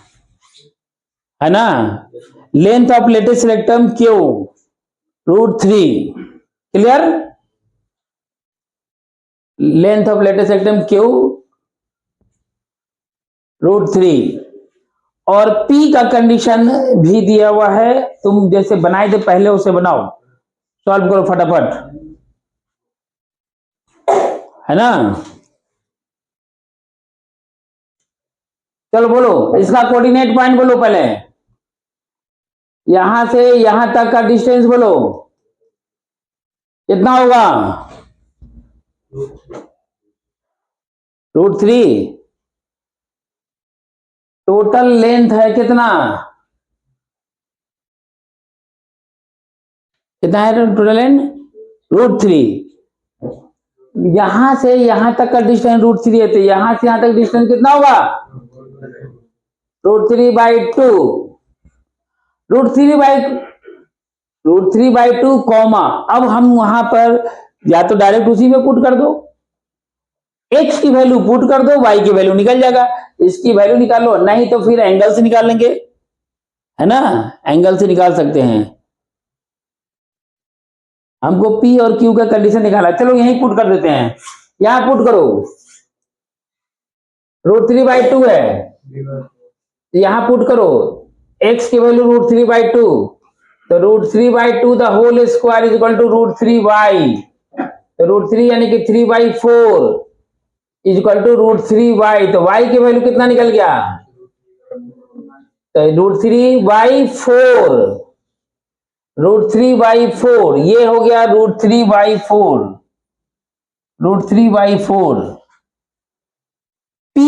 है ना। Length of latus rectum Q √3, clear. Length of latus rectum Q √3 और P का कंडीशन भी दिया हुआ है, तुम जैसे बनाए थे पहले उसे बनाओ, सॉल्व करो फटाफट, है ना। चलो बोलो इसका कोऑर्डिनेट पॉइंट बोलो, पहले यहां से यहां तक का डिस्टेंस बोलो कितना होगा, √3। टोटल लेंथ है कितना, कितना है टोटल लेंथ, √3। यहां से यहां तक का डिस्टेंस √3 है, तो यहां से यहां तक डिस्टेंस कितना होगा, √3/2, √3/2 कॉमा। अब हम वहां पर या तो डायरेक्ट उसी में पुट कर दो, x की वैल्यू पुट कर दो, y की वैल्यू निकल जाएगा, इसकी वैल्यू निकालो, नहीं तो फिर एंगल से निकाल लेंगे, है ना, एंगल से निकाल सकते हैं। हमको P और Q का कंडीशन निकाला, चलो यहीं पुट कर देते हैं, यहां पुट करो, √3/2 है, तो यहां पुट करो, x की वैल्यू √3/2, तो √3/2 the whole square is equal to √3y, तो √3 यानी कि 3/4 इज इक्वल टू √3y, तो y की वैल्यू कितना निकल गया, तो √3/4, √3/4 ये हो गया √3/4, √3/4 P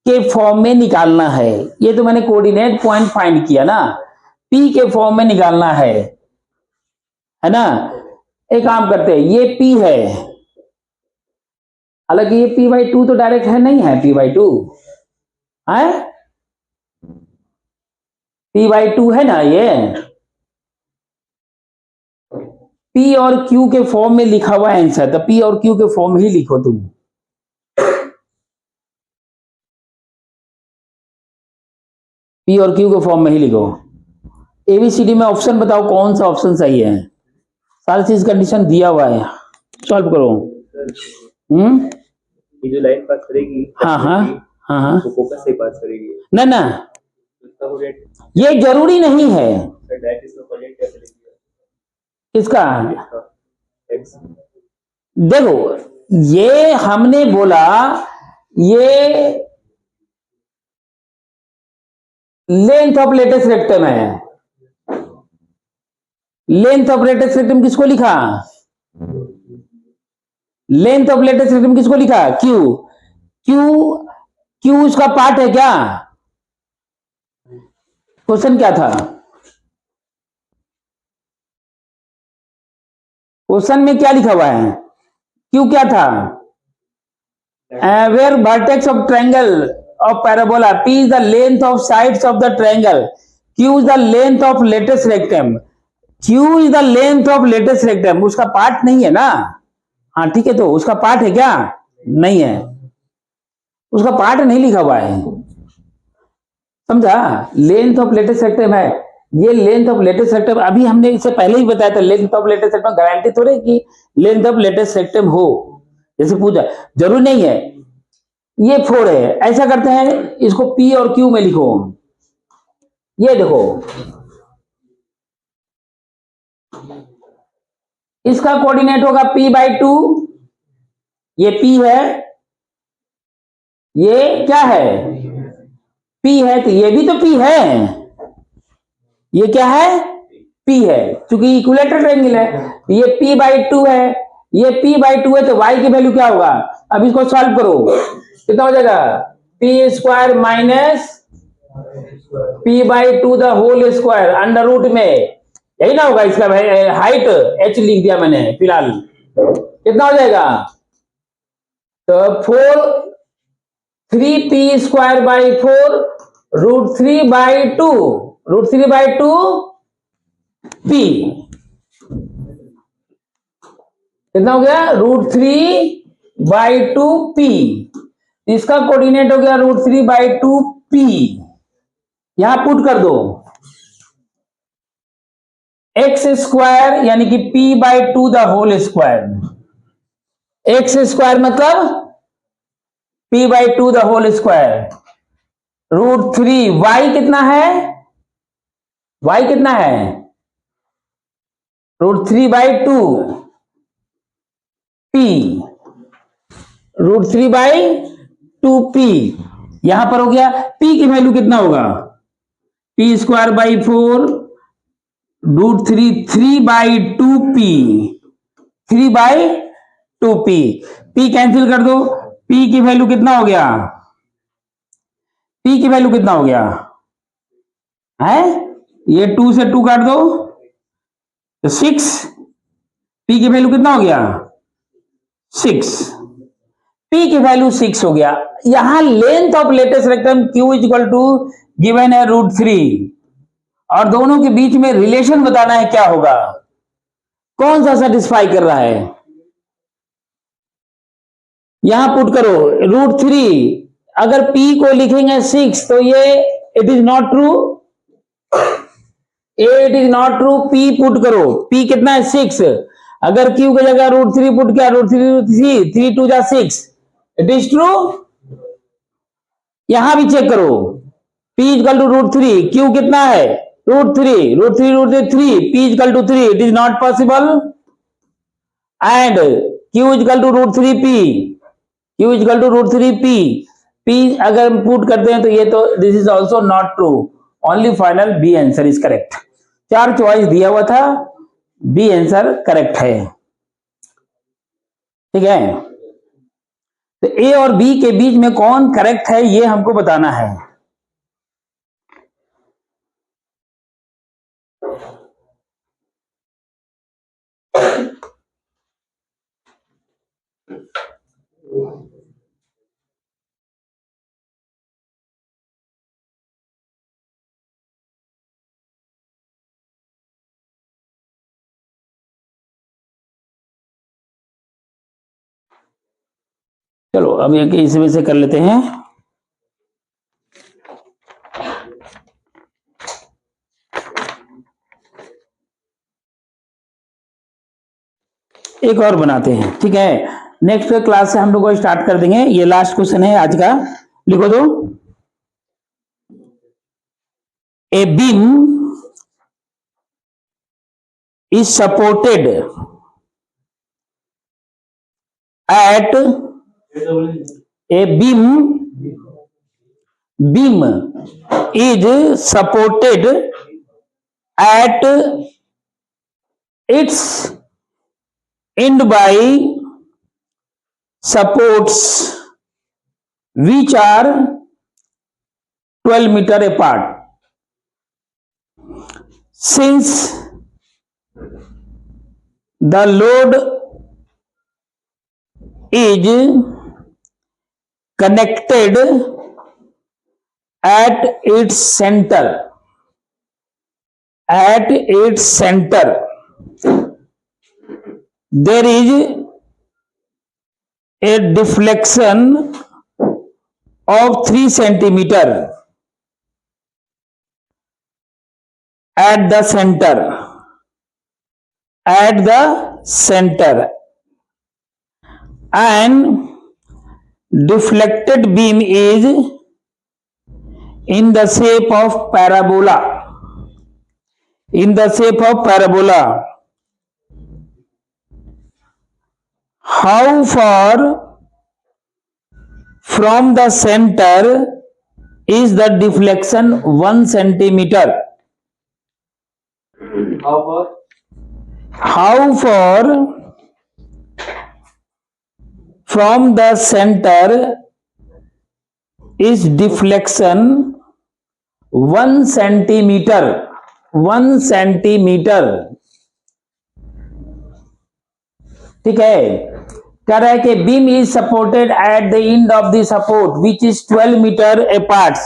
के फॉर्म में निकालना है, ये तो मैंने कोऑर्डिनेट पॉइंट फाइंड किया ना, P के फॉर्म में निकालना है ना। एक काम करते हैं, ये P है, हालांकि ये P/2 तो डायरेक्ट है नहीं है, P/2 है, P/2 है ना, ये P और Q के फॉर्म में लिखा हुआ आंसर, तो P और Q के फॉर्म ही लिखो तुम, P और Q के फॉर्म में ही लिखो। ABCD में ऑप्शन बताओ कौन सा ऑप्शन सही है, सारी चीज कंडीशन दिया हुआ है, सॉल्व करो। ये जो लाइन पास करेगी, हाँ तो फोकस से पास करेगी ना, ये जरूरी नहीं है, किसका, देखो ये हमने बोला, ये लेंथ ऑफ लेटेस्ट रेक्टम है, लेंथ ऑफ लेटेस्ट रेक्टम किसको लिखा, लेंथ ऑफ लेटेस्ट रेक्टम किसको लिखा, क्यू उसका पार्ट है क्या, क्वेश्चन क्या था, क्वेश्चन में क्या लिखा हुआ है, क्यू क्या था, where vertex of triangle of parabola P is the length of sides of the triangle, Q is the length of latest rectum, Q is the length of latest rectum, उसका पार्ट नहीं है ना, हाँ ठीक है, तो उसका पार्ट है क्या, नहीं है, उसका पार्ट नहीं लिखा हुआ है, समझा, लेंथ ऑफ लेटेस्ट रेक्टम है, ये लेंथ ऑफ लेटेस्ट रेक्टम, अभी हमने इससे पहले ही बताया था, length of latus rectum guarantee थोड़ी कि लेंथ ऑफ लेटेस्ट रेक्टम हो, जैसे पूछा, जरूर नहीं है, ये 4 है, ऐसा करते हैं इसको P और Q में लिखो, ये देखो इसका कोऑर्डिनेट होगा p/2, ये p है, ये क्या है, p है, तो ये भी तो p है, ये क्या है, p है, क्योंकि इक्विलेटरल ट्रायंगल है। ये p/2 है, ये p/2 है, तो y की वैल्यू क्या होगा, अब इसको सॉल्व करो, कितना हो जाएगा, p² minus p/2 the whole square under root में, यही ना होगा इसका हाइट, h लिख दिया मैंने फिलहाल, कितना हो जाएगा, तो 3p² √3/2 √3/2 p, कितना हो गया, √3/2 p, इसका कोऑर्डिनेट हो गया √3/2 p, यहां पुट कर दो, x² यानी कि p/2 the whole square, x² मतलब p/2 the whole square, √3, y कितना है, y कितना है, √3/2 p, √3/2 p, यहां पर हो गया, p की वैल्यू कितना होगा, p²/4 √3/2 p, 3/2 p, p cancel कर दो, p की वैल्यू कितना हो गया, p की वैल्यू कितना हो गया है, ये 2 से 2 काट दो तो 6, p की वैल्यू कितना हो गया 6, p की वैल्यू 6 हो गया। यहां length of latus rectum q equal to given है √3, और दोनों के बीच में रिलेशन बताना है, क्या होगा, कौन सा सेटिस्फाई कर रहा है, यहां पुट करो √3, अगर p को लिखेंगे 6 तो ये it is not true, it is not true, p put करो, p कितना है 6, अगर q की जगह √3 पुट किया, √3 3 2 जा 6, इट इज ट्रू, यहां भी चेक करो, p इक्वल टू √3, q कितना है √3, p equal to 3, it is not possible, and q equal to √3p, q equal to √3p, p अगर पुट करते हैं तो ये तो this is also not true, only final B answer is correct, 4 choice दिया हुआ था, बी आंसर करेक्ट है, ठीक है, तो ए और बी के बीच में कौन करेक्ट है ये हमको बताना है। चलो अब एक इसमें से कर लेते हैं, एक और बनाते हैं, ठीक है, नेक्स्ट क्लास से हम लोग स्टार्ट कर देंगे, ये लास्ट क्वेश्चन है आज का, लिखो दो, a beam is supported at a beam is supported at its end by supports which are 12 meter apart. Since the load is connected at its center, there is a deflection of 3 centimeter at the center, and deflected beam is in the shape of parabola, 12 how far from the centre is the deflection 1 centimetre? How far from the centre is deflection 1 centimetre? 1 centimetre, ठीक है। कह रहा है कि beam is supported at the end of the support which is 12 metre apart.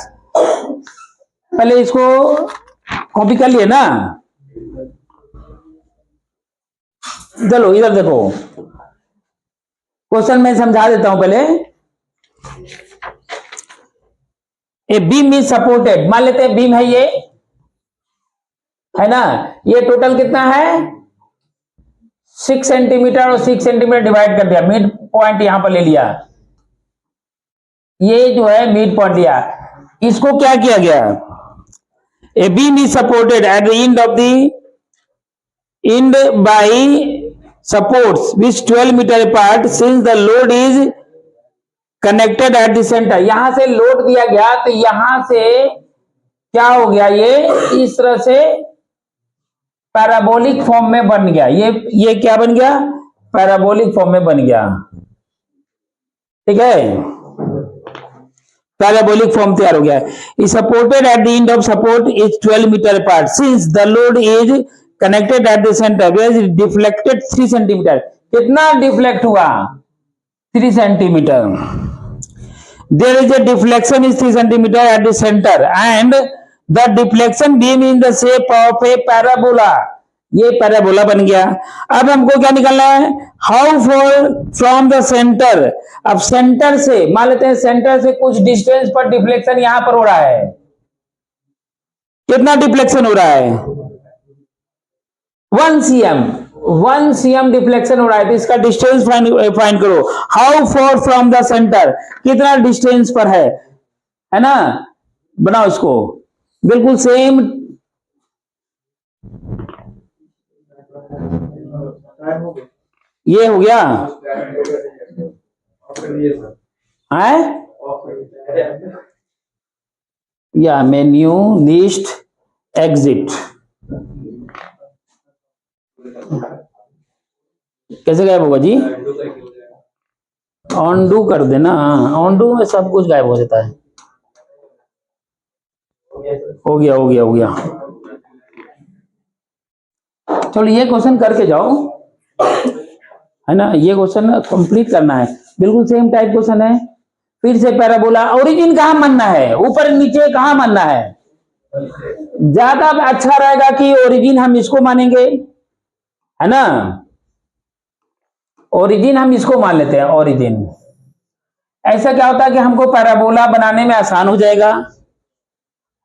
पहले इसको कॉपी कर लिए ना, चलो इधर देखो, क्वेश्चन में समझा देता हूं पहले। ए बीम इज सपोर्टेड, मान लेते हैं बीम है ये, है ना, ये टोटल कितना है 6 सेंटीमीटर, और 6 सेंटीमीटर डिवाइड कर दिया, मिड पॉइंट यहां पर ले लिया, ये जो है मिड पॉइंट लिया। इसको क्या किया गया, a beam is supported at the end of the end by supports which 12 metre apart since the load is connected at the centre. यहां से लोड दिया गया तो यहां से क्या हो गया, ये इस तरह से पैराबोलिक फॉर्म में बन गया, ये क्या बन गया, पैराबोलिक फॉर्म में बन गया, ठीक है, पैराबोलिक फॉर्म तैयार हो गया। Is supported at the end of support is 12 metre apart since the load is connected at the centre where is deflected 3 centimetre. कितना डिफ्लेक्ट हुआ, 3 centimetre. There is a deflection is 3 centimeter at the center and the deflection beam in the shape of a parabola। ये पैराबोला बन गया। अब हमको क्या निकालना है, how far from the centre. अब सेंटर से मान लेते हैं, सेंटर से कुछ डिस्टेंस पर डिफ्लेक्शन यहां पर हो रहा है, कितना डिफ्लेक्शन हो रहा है 1 cm, 1 cm डिफ्लेक्शन हो रहा है, तो इसका डिस्टेंस फाइंड करो। How far from the centre, कितना डिस्टेंस पर है ना, बनाओ इसको बिल्कुल सेम। ये हो गया है, या मेन्यू लिस्ट एग्जिट, कैसे गायब होगा जी, ऑनडू कर देना, ऑनडू में सब कुछ गायब हो जाता है। हो गया हो गया हो गया, चलो ये क्वेश्चन करके जाओ, है ना, ये क्वेश्चन कंप्लीट करना है, बिल्कुल सेम टाइप क्वेश्चन है। फिर से पैराबोला, ओरिजिन कहां मानना है, ऊपर नीचे कहां मानना है, ज्यादा अच्छा रहेगा कि ओरिजिन हम इसको मानेंगे, है ना, ओरिजिन हम इसको मान लेते हैं, ओरिजिन। ऐसा क्या होता है कि हमको पैराबोला बनाने में आसान हो जाएगा,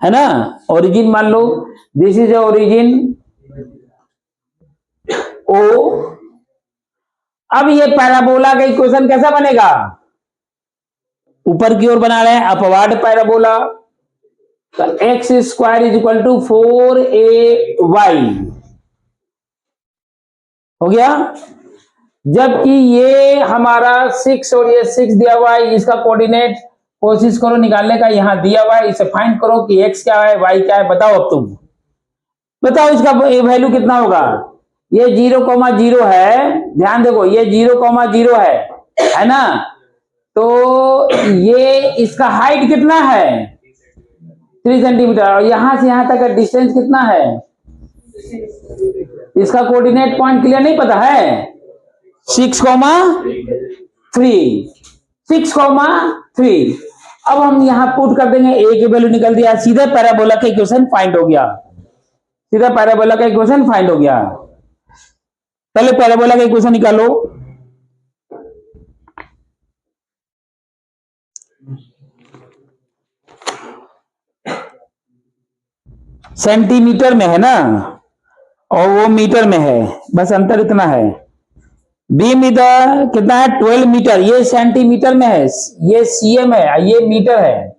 है ना, ओरिजिन मान लो, दिस इज ओरिजिन ओ। अब ये पैराबोला का इक्वेशन कैसा बनेगा, ऊपर की ओर बना रहे हैं, अपवार्ड पैराबोला, तो x square is equal to 4ay हो गया। जबकि ये हमारा 6 और ये 6 दिया हुआ है, इसका कोऑर्डिनेट कोशिश करो निकालने का, यहां दिया हुआ है, इसे फाइंड करो कि x क्या है y क्या है, बताओ। अब तुम बताओ इसका वैल्यू कितना होगा, ये 0,0 है, ध्यान देखो ये 0,0 है ना, तो ये इसका हाइट कितना है 3 सेंटीमीटर, और यहां से यहां तक का डिस्टेंस कितना है, इसका कोऑर्डिनेट पॉइंट क्लियर नहीं पता है, 6,3, 6,3। अब हम यहां पुट कर देंगे, a की वैल्यू निकल दिया, सीधे पैराबोला का इक्वेशन फाइंड हो गया, सीधा पैराबोला का इक्वेशन फाइंड हो गया। पहले पैराबोला का इक्वेशन निकालो, सेंटीमीटर में है ना, और वो मीटर में है, बस अंतर इतना है। बीम इधर कितना है 12 मीटर, ये सेंटीमीटर में है, ये सीएम है, ये मीटर है,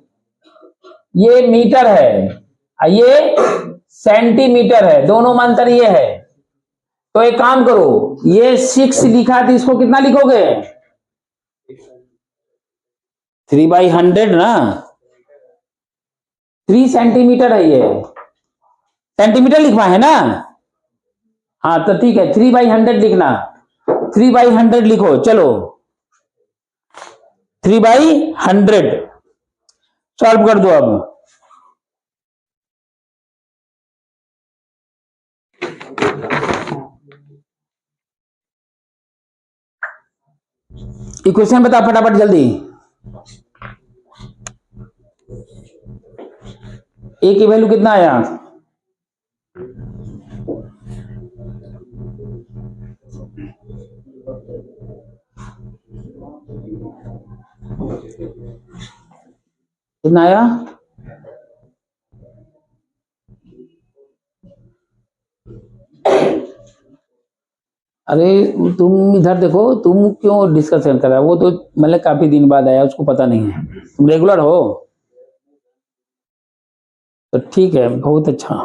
ये मीटर है, ये सेंटीमीटर है, दोनों में अंतर ये है। तो एक काम करो, ये 6 लिखा तो इसको कितना लिखोगे? 3/100 ना, 3 सेंटीमीटर है ये, सेंटीमीटर लिखवा है ना? हाँ तो ठीक है, 3/100 लिखना, 3/100 लिखो। चलो 3/100 सॉल्व कर दो अब। इक्वेशन बता फटाफट जल्दी। ए की वैल्यू कितना आया? कितना आया? अरे तुम इधर देखो, तुम क्यों डिस्कशन कर रहा है? वो तो मतलब काफी दिन बाद आया, उसको पता नहीं है। तुम रेगुलर हो तो ठीक है, बहुत अच्छा।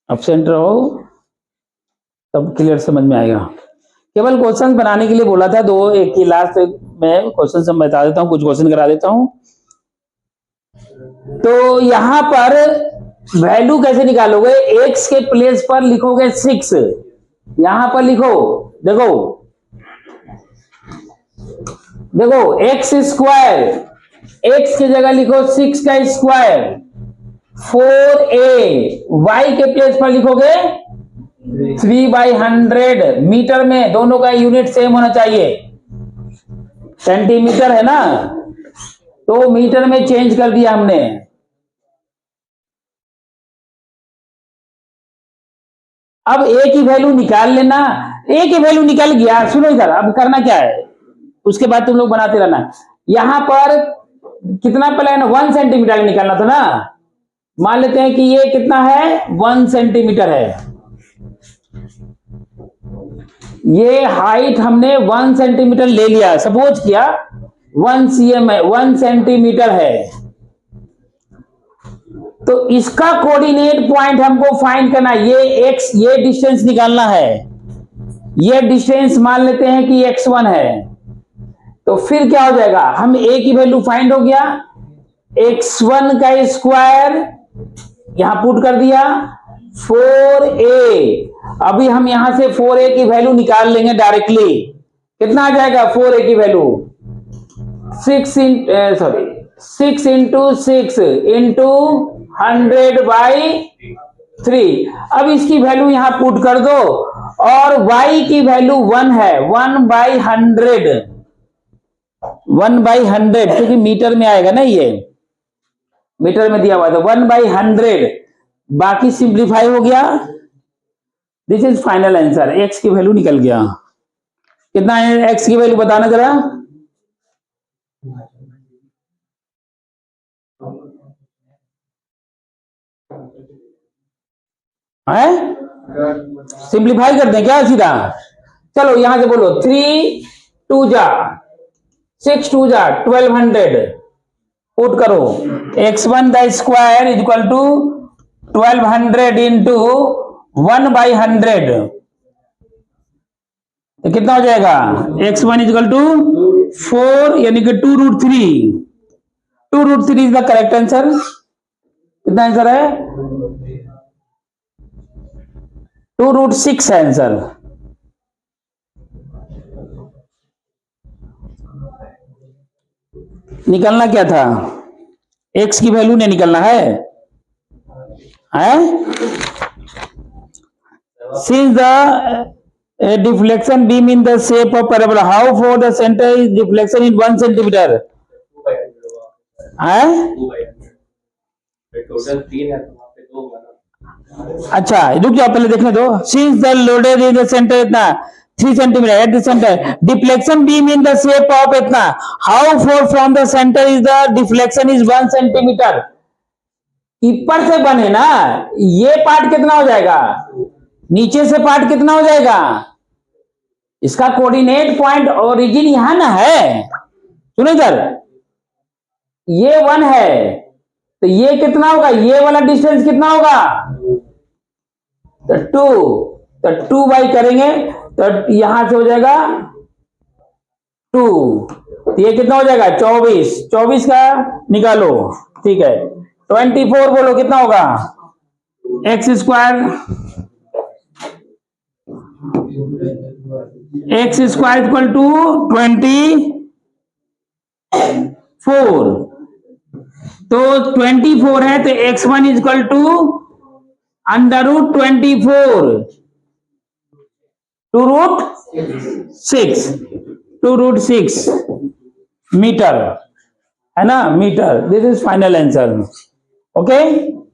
एब्सेंट रहो तब क्लियर समझ में आएगा। केवल क्वेश्चन बनाने के लिए बोला था, दो एक ही लास्ट में क्वेश्चन सब बता देता हूँ, कुछ क्वेश्चन करा देता हूँ। तो यहां पर वैल्यू कैसे निकालोगे? एक्स के प्लेस पर लिखोगे 6, यहां पर लिखो, देखो देखो एक्स स्क्वायर, एक्स की जगह लिखो 6 का स्क्वायर 4a, वाई के प्लेस पर लिखोगे 3/100, मीटर में दोनों का यूनिट सेम होना चाहिए, सेंटीमीटर है ना तो मीटर में चेंज कर दिया हमने। अब ए की वैल्यू निकाल लेना, ए की वैल्यू निकल गया। सुनो इधर, अब करना क्या है, उसके बाद तुम लोग बनाते रहना। यहां पर कितना प्लान, 1 सेंटीमीटर निकालना था ना। मान लेते हैं कि ये कितना है, 1 सेंटीमीटर है। ये हाइट हमने 1 सेंटीमीटर ले लिया, सपोज किया 1 cm है, 1 सेंटीमीटर है। तो इसका कोऑर्डिनेट पॉइंट हमको फाइंड करना है। ये एक्स, ये डिस्टेंस निकालना है। ये डिस्टेंस मान लेते हैं कि x1 है। तो फिर क्या हो जाएगा, हम a की वैल्यू फाइंड हो गया, x1 का स्क्वायर यहां पुट कर दिया 4a। अभी हम यहां से 4a की वैल्यू निकाल लेंगे डायरेक्टली। कितना आ जाएगा 4a की वैल्यू? 6 into 6 into 100/3। अब इसकी वैल्यू यहां पुट कर दो, और y की वैल्यू 1 है, 1/100, 1/100 क्योंकि मीटर में आएगा ना, ये मीटर में दिया हुआ था 1/100। बाकी सिंप्लीफाई हो गया। This is final answer, x की वैल्यू निकल गया। कितना है x की वैल्यू बताना जरा। है सिंप्लीफाई करते हैं क्या सीधा? चलो यहां से बोलो 3 2 जा 6 2 जा 1200 पुट करो। x1 का square is equal to 1200 into 1/100, तो कितना हो जाएगा? x1 इज इक्वल टू 4 यानी कि 2√3। 2√3 इज द करेक्ट आंसर। कितना आंसर है? 2√6 है आंसर। निकलना क्या था? x की वैल्यू नहीं निकलना है? Since the deflection beam in the shape of parabola, how for the center is deflection in 1 centimeter? Total 3 है तो वहां पे 2 बना। अच्छा रुक जाओ, पहले देखने दो। Since the loaded in the center इतना 3 centimetre at the center, deflection beam in the shape of इतना, how far from the center is the deflection is 1 centimetre. ऊपर से बने ना, ये पार्ट कितना हो जाएगा, नीचे से पार्ट कितना हो जाएगा? इसका कोऑर्डिनेट पॉइंट ओरिजिन यहां ना है। सुनो इधर, ये 1 है तो ये कितना होगा, ये वाला डिस्टेंस कितना होगा? तो 2, तो 2 बाई करेंगे तो यहां से हो जाएगा 2, ये कितना हो जाएगा 24, 24 का निकालो, ठीक है। 24 बोलो कितना होगा, x square, x square equal to 24, तो 24 है तो x1 इक्वल टू √24 2√6 मीटर, है ना, metre. This is final answer, okay.